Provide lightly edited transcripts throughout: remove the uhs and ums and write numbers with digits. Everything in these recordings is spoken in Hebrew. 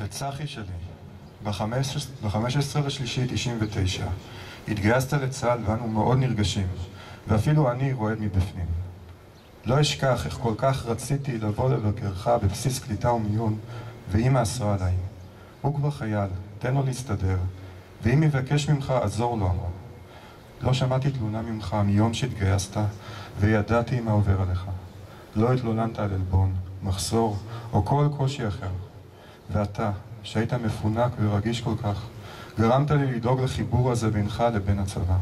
לצחי שלי, ב-15/3/99 התגייסת לצה"ל ואנו מאוד נרגשים, ואפילו אני רועד מבפנים. לא אשכח איך כל כך רציתי לבוא לבקרך בבסיס קליטה ומיון, ואמא אסרה עליי. הוא כבר חייל, תן לו להסתדר, ואם יבקש ממך, עזור לו. לא שמעתי תלונה ממך מיום שהתגייסת, וידעתי מה עובר עליך. לא התלוננת על עלבון, מחסור או כל קושי אחר. ואתה, שהיית מפונק ורגיש כל כך, גרמת לי לדאוג לחיבור הזה בינך לבין הצבא.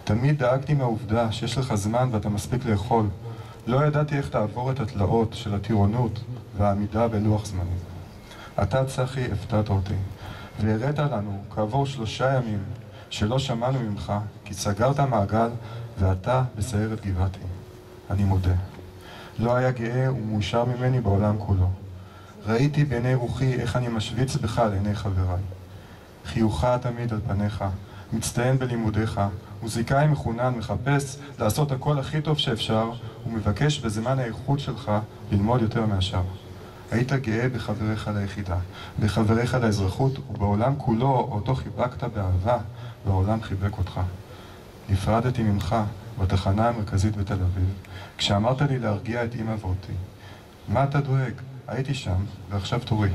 תמיד דאגתי מהעובדה שיש לך זמן ואתה מספיק לאכול. לא ידעתי איך תעבור את התלאות של הטירונות והעמידה בלוח זמנים. אתה, צחי, הפתעת אותי, והראית לנו כעבור 3 ימים שלא שמענו ממך, כי סגרת מעגל ואתה בסיירת גבעתי. אני מודה. לא היה גאה ומאושר ממני בעולם כולו. ראיתי בעיני רוחי איך אני משוויץ בך לעיני חבריי. חיוכה תמיד על פניך, מצטיין בלימודיך, מוזיקאי מחונן מחפש לעשות הכל הכי טוב שאפשר, ומבקש בזמן האיכות שלך ללמוד יותר מהשאר. היית גאה בחבריך ליחידה, בחבריך לאזרחות, ובעולם כולו אותו חיבקת באהבה, והעולם חיבק אותך. נפרדתי ממך בתחנה המרכזית בתל אביב, כשאמרת לי להרגיע את אמא ואותי. מה אתה דואג? הייתי שם, ועכשיו תורי.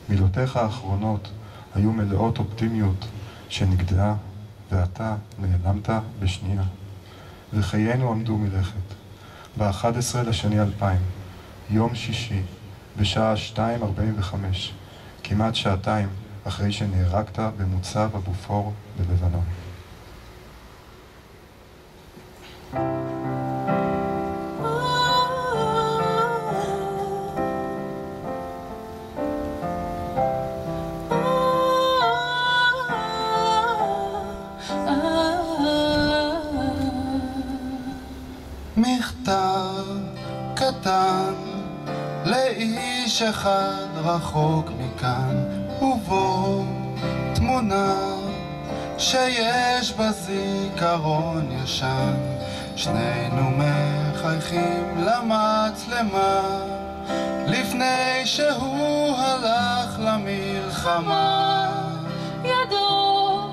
מילותיך האחרונות היו מלאות אופטימיות שנגדעה, ואתה נעלמת בשנייה. וחיינו עמדו מלכת. ב-11/2/2000, יום שישי, בשעה 2:45, כמעט שעתיים אחרי שנהרגת במוצב הבופור בלבנון. מכתב קטן לאיש אחד רחוק מכאן, ובו תמונה שיש בה זיכרון ישן. שנינו מחייכים למצלמה לפני שהוא הלך למלחמה. ידו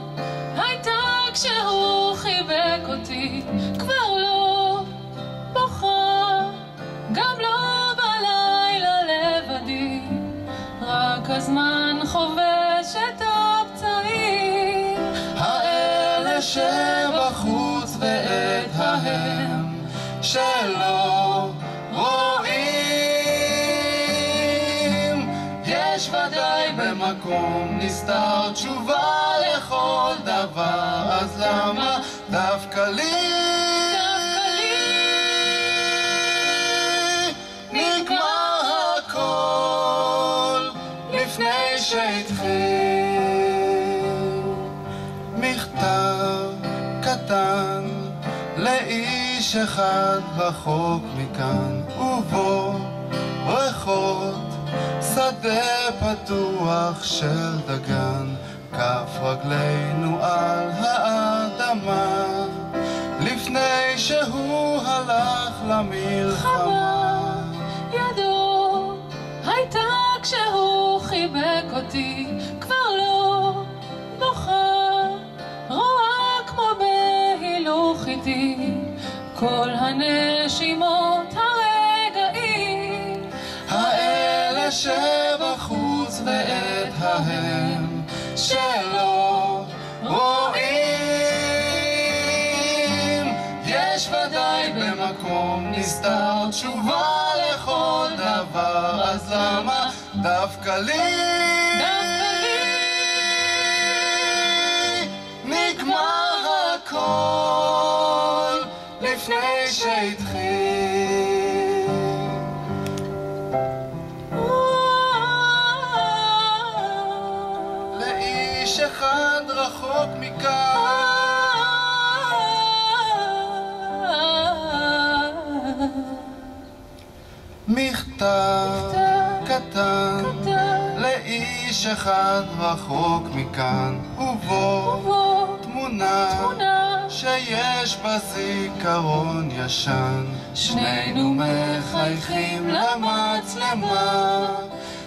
הייתה כשהוא חיבק אותי, כבר לא בוכה, גם לא בלילה לבדי, רק הזמן חובש את הפצעים האלה שבחוץ ואת ההם שלא רואים. יש ודאי במקום נסתר תשובה לכל דבר, אז למה דווקא לי? נגמר הכל לפני שהתחיל. מכתב קטן לאיש אחד רחוק מכאן, ובו ריחות שדה פתוח של דגן. כף רגלינו על האדמה לפני שהוא הלך למלחמה. ידו הייתה כשהוא חיבק אותי, כבר לא בוכה, רואה כמו בהילוך איתי כל הנשימות הרגעים האלה שבחוץ ואת ההם שלא רואים. יש ודאי במקום נסתר תשובה לכל דבר, אז למה דווקא לי? נגמר הכל לפני שהתחיל. לאיש אחד רחוק מכאן מכתב קטן לאיש אחד רחוק מכאן, ובו תמונה שיש בה זיכרון ישן. שנינו מחייכים למצלמה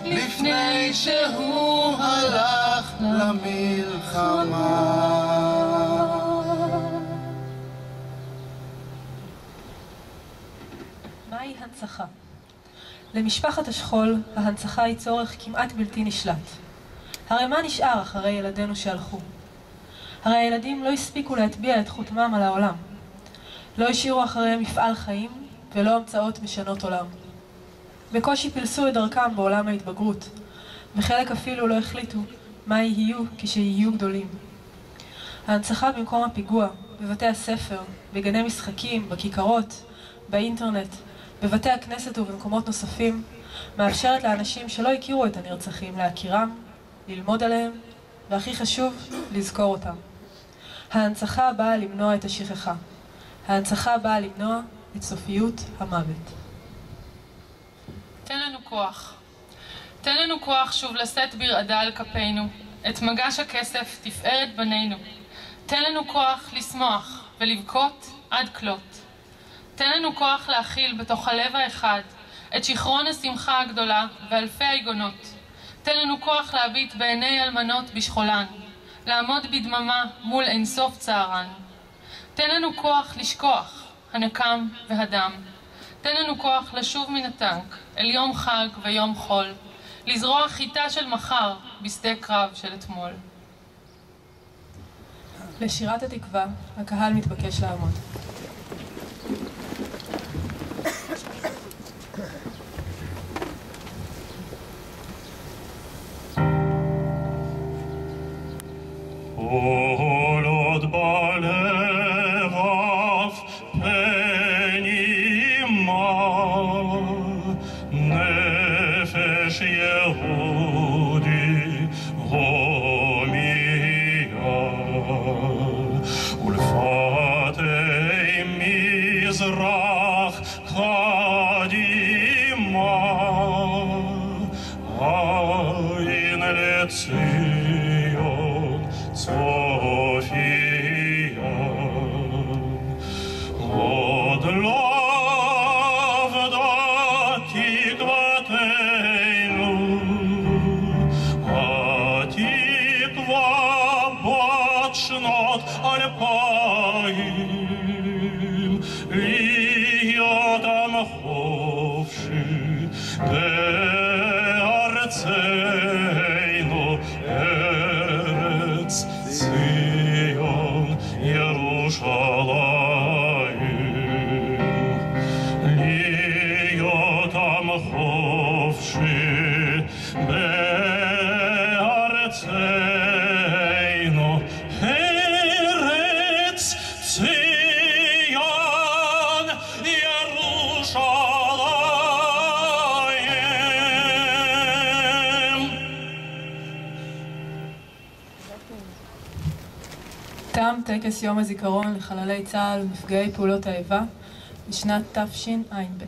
לפני שהוא הלך למלחמה. מהי הנצחה? למשפחת השכול ההנצחה היא צורך כמעט בלתי נשלט. הרי מה נשאר אחרי ילדינו שהלכו? הרי הילדים לא הספיקו להטביע את חותמם על העולם. לא השאירו אחריהם מפעל חיים ולא המצאות משנות עולם. בקושי פילסו את דרכם בעולם ההתבגרות, וחלק אפילו לא החליטו מה יהיו כשיהיו גדולים. ההנצחה במקום הפיגוע, בבתי הספר, בגני משחקים, בכיכרות, באינטרנט, בבתי הכנסת ובמקומות נוספים, מאפשרת לאנשים שלא הכירו את הנרצחים להכירם, ללמוד עליהם, והכי חשוב, לזכור אותם. ההנצחה באה למנוע את השכחה. ההנצחה באה למנוע את סופיות המוות. תן לנו כוח. תן לנו כוח שוב לשאת ברעדה על כפינו, את מגש הכסף תפארת בנינו. תן לנו כוח לשמוח ולבכות עד כלות. תן לנו כוח להכיל בתוך הלב האחד את שכרון השמחה הגדולה ואלפי היגונות. תן לנו כוח להביט בעיני אלמנות בשכולן, לעמוד בדממה מול אינסוף צערן. תן לנו כוח לשכוח, הנקם והדם. תן לנו כוח לשוב מן הטנק אל יום חג ויום חול, לזרוע חיטה של מחר בשדה קרב של אתמול. לשירת התקווה, הקהל מתבקש לעמוד. כל עוד בלב אף פנימה נפש יהודי הומיה ולפתי מזרח קדימה עין לציון סופיה עוד לא אבדה תקוותנו התקווה בת שנות 2000 להיות עם חופשי בארצנו ארץ ציון ירושלים להיות עם חופשי בארצנו ארץ ציון ירושלים. תם טקס יום הזיכרון לחללי צה"ל ונפגעי פעולות האיבה בשנת תשע"ב.